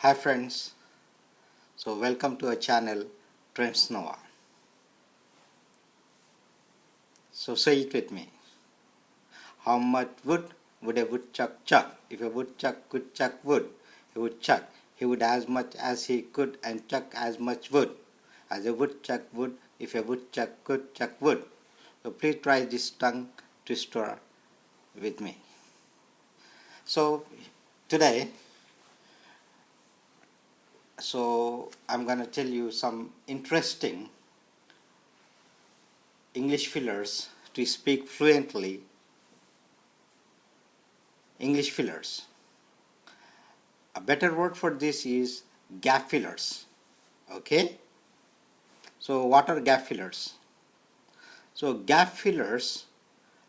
Hi friends, so welcome to our channel Trends Nova. So say it with me. How much wood would a woodchuck chuck? If a woodchuck could chuck wood, he would chuck. He would as much as he could and chuck as much wood as a woodchuck would if a woodchuck could chuck wood. So please try this tongue twister with me. So today, I'm going to tell you some interesting English fillers to speak fluently. English fillers. A better word for this is gap fillers. Okay? So what are gap fillers? So gap fillers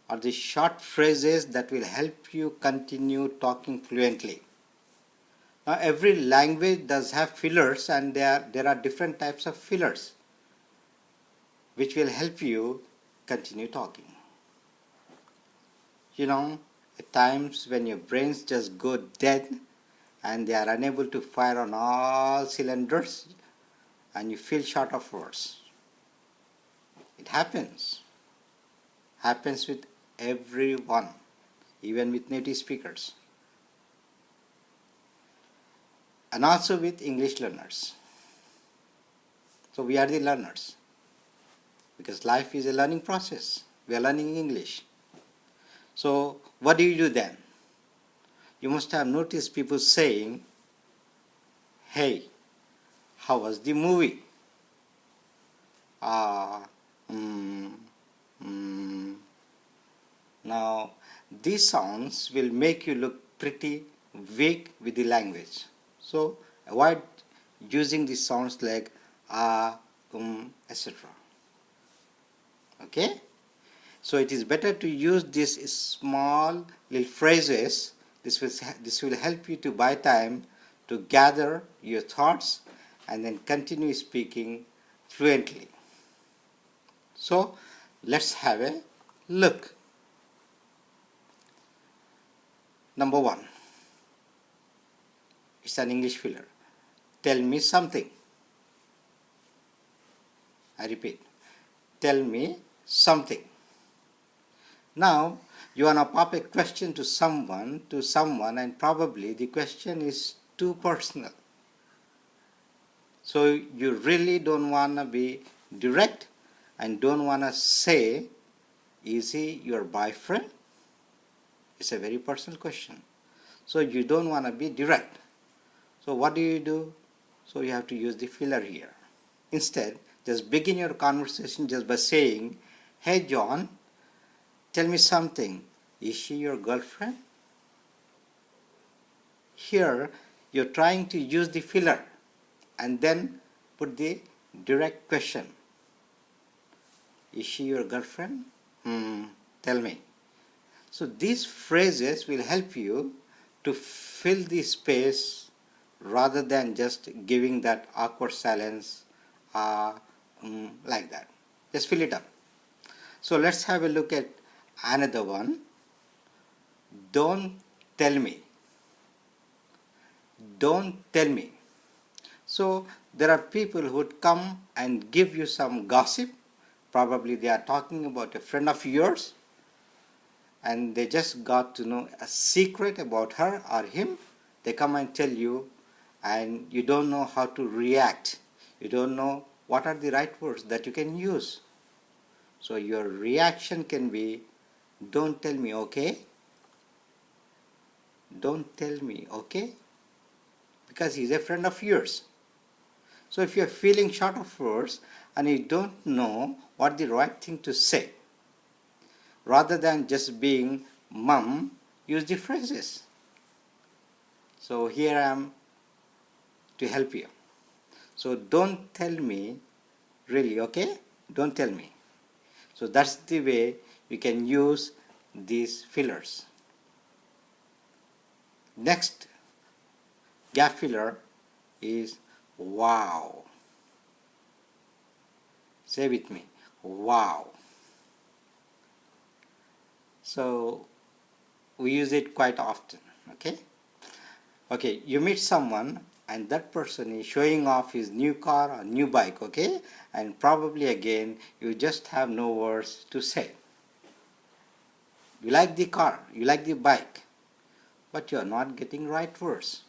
are the short phrases that will help you continue talking fluently. Now every language does have fillers, and there are different types of fillers which will help you continue talking. You know, at times when your brains just go dead and they are unable to fire on all cylinders and you feel short of words. It happens with everyone, even with native speakers, and also with English learners. So we are the learners, because life is a learning process. We are learning English. So what do you do then? You must have noticed people saying, "Hey, how was the movie?" Now, these sounds will make you look pretty weak with the language. So, avoid using these sounds like etc. Okay? So, it is better to use these small little phrases. This will help you to buy time to gather your thoughts and then continue speaking fluently. So, let's have a look. Number 1. It's an English filler. Tell me something. I repeat. Tell me something. Now, you want to pop a question to someone, and probably the question is too personal. So, you really don't want to be direct and don't want to say, "Is he your boyfriend?" It's a very personal question. So, you don't want to be direct. So, what do? So, you have to use the filler here. Instead, just begin your conversation just by saying, "Hey John, tell me something. Is she your girlfriend?" Here, you're trying to use the filler and then put the direct question. Is she your girlfriend? Tell me. So these phrases will help you to fill the space rather than just giving that awkward silence like that. Just fill it up. So let's have a look at another one. Don't tell me. Don't tell me. So there are people who would come and give you some gossip. Probably they are talking about a friend of yours and they just got to know a secret about her or him. They come and tell you and you don't know how to react. You don't know what are the right words that you can use. So your reaction can be, "Don't tell me, okay? Don't tell me, okay?" Because he's a friend of yours. So if you're feeling short of words and you don't know what the right thing to say, rather than just being mum, use the phrases. So here I am to help you. So don't tell me, really, okay? Don't tell me. So that's the way you can use these fillers. Next gap filler is wow. Say with me, wow. So we use it quite often, okay? Okay, you meet someone and that person is showing off his new car or new bike, okay? And probably again, you just have no words to say. You like the car, you like the bike, but you are not getting right words.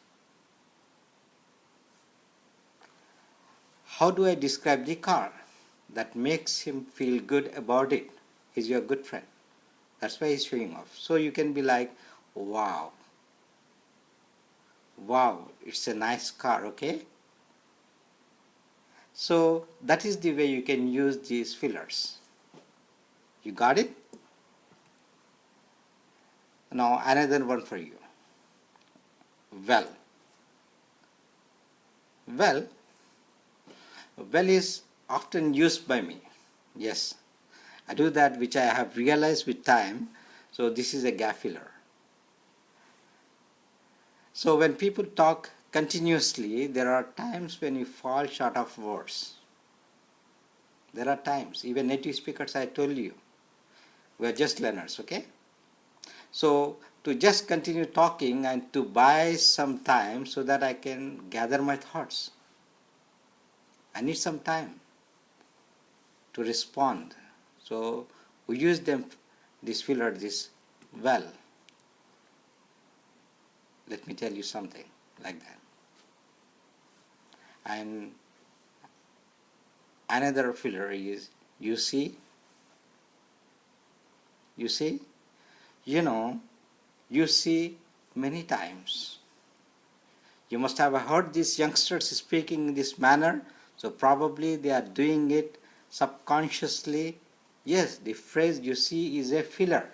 How do I describe the car that makes him feel good about it? He's your good friend. That's why he's showing off. So you can be like, wow, wow, it's a nice car, okay? So that is the way you can use these fillers. You got it? Now another one for you. Well. Well is often used by me. Yes, I do that, which I have realized with time. So this is a gap filler. So when people talk continuously, there are times when you fall short of words. There are times, even native speakers, I told you, we are just learners, okay? So to just continue talking and to buy some time so that I can gather my thoughts. I need some time to respond. So we use them, this filler, this well. Let me tell you something like that. And another filler is you see. You see? You know, you see many times. You must have heard these youngsters speaking in this manner, so probably they are doing it subconsciously. Yes, the phrase you see is a filler.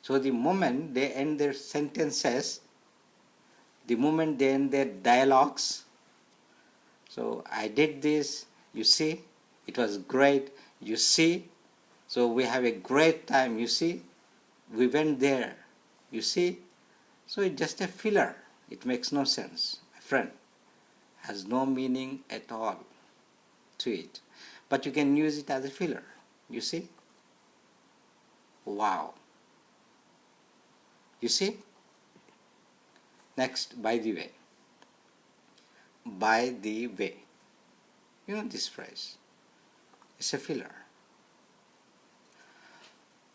So the moment they end their sentences, the moment they end their dialogues, so I did this, you see, it was great, you see, so we have a great time, you see, we went there, you see, so it's just a filler. It makes no sense, my friend, has no meaning at all to it, but you can use it as a filler, you see. Wow. You see? Next, by the way. By the way. You know this phrase. It's a filler.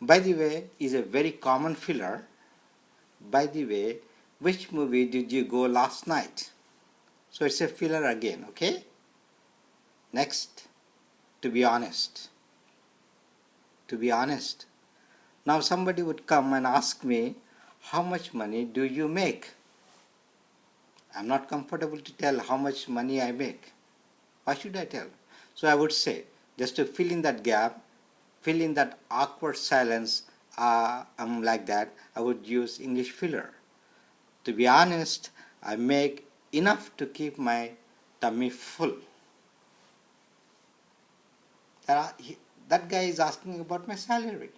By the way is a very common filler. By the way, which movie did you go last night? So it's a filler again, okay? Next, to be honest. To be honest. Now somebody would come and ask me, how much money do you make? I'm not comfortable to tell how much money I make. Why should I tell? So I would say, just to fill in that gap, fill in that awkward silence, like that, I would use English filler. To be honest, I make enough to keep my tummy full. That guy is asking about my salary.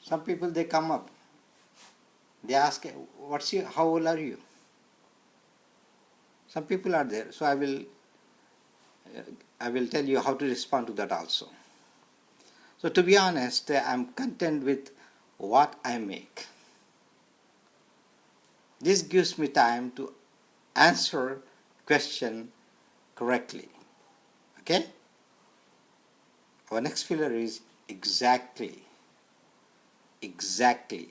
Some people, they come up, they ask, how old are you? Some people are there, so I will tell you how to respond to that also. So to be honest, I'm content with what I make. This gives me time to answer question correctly. Okay? Our next filler is exactly. Exactly.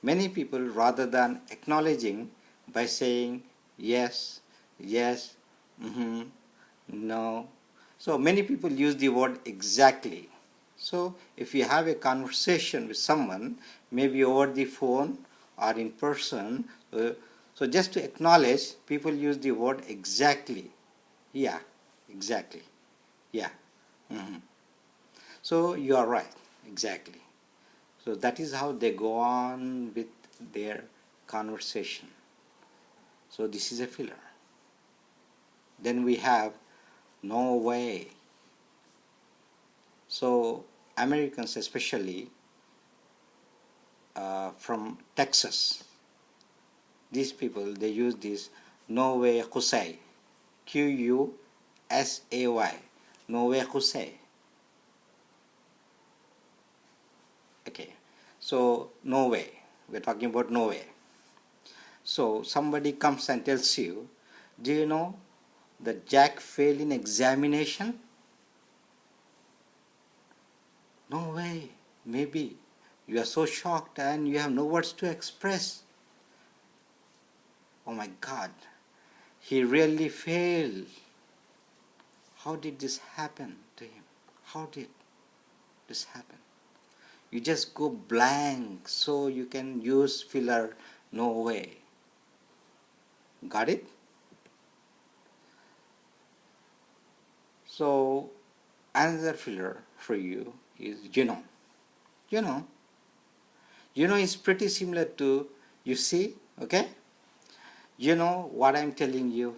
Many people, rather than acknowledging by saying yes, yes, no. So many people use the word exactly. So if you have a conversation with someone, maybe over the phone or in person, so just to acknowledge, people use the word exactly. Yeah, exactly. Yeah. So you are right, exactly. So that is how they go on with their conversation. So this is a filler. Then we have no way. So Americans, especially from Texas, these people, they use this no way Kusai, Q-U-S-A-Y, no way Kusai. Okay, so no way, we're talking about no way. So somebody comes and tells you, do you know that Jack failed in examination? No way, maybe. You are so shocked and you have no words to express. Oh my God, he really failed. How did this happen to him? How did this happen? You just go blank so you can use filler no way. Got it? So another filler for you is you know. You know. You know is pretty similar to you see, okay? You know what I'm telling you.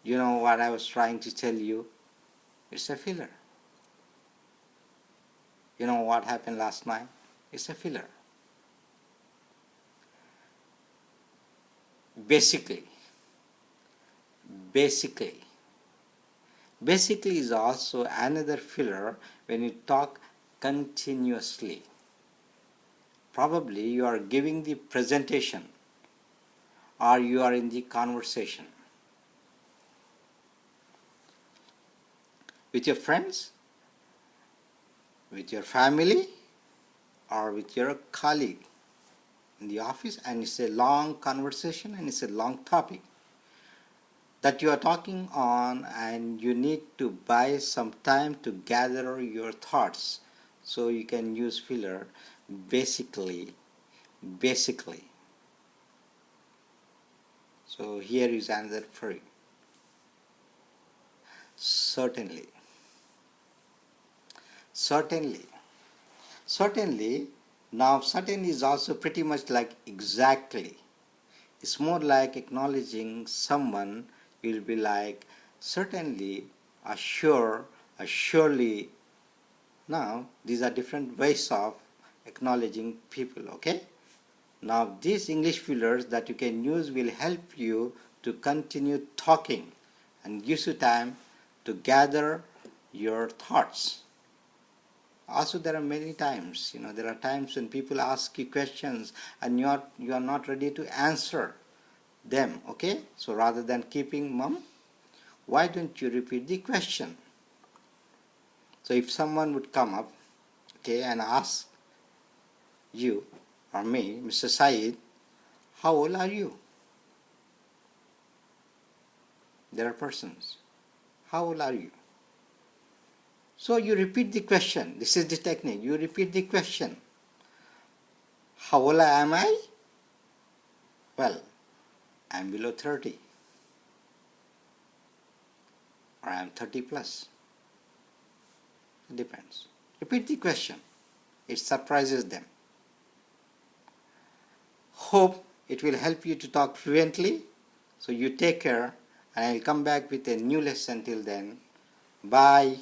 You know what I was trying to tell you. It's a filler. You know what happened last night? It's a filler. Basically is also another filler when you talk continuously. Probably you are giving the presentation or you are in the conversation with your friends, with your family, or with your colleague in the office, and it's a long conversation and it's a long topic that you are talking on, and you need to buy some time to gather your thoughts, so you can use filler basically. So here is another for you. Certainly. Now certainly is also pretty much like exactly. It's more like acknowledging someone. Will be like certainly, sure, surely. Now these are different ways of acknowledging people, okay? Now these English fillers that you can use will help you to continue talking and gives you time to gather your thoughts. Also, there are many times, there are times when people ask you questions and you are not ready to answer them, okay? So rather than keeping mum, why don't you repeat the question? So if someone would come up, okay, and ask you or me, Mr. Said, how old are you? There are persons. How old are you? So you repeat the question. This is the technique. You repeat the question. How old am I? Well, I'm below 30. Or I'm 30 plus. It depends. Repeat the question. It surprises them. Hope it will help you to talk fluently. So you take care, and I'll come back with a new lesson. Till then, bye.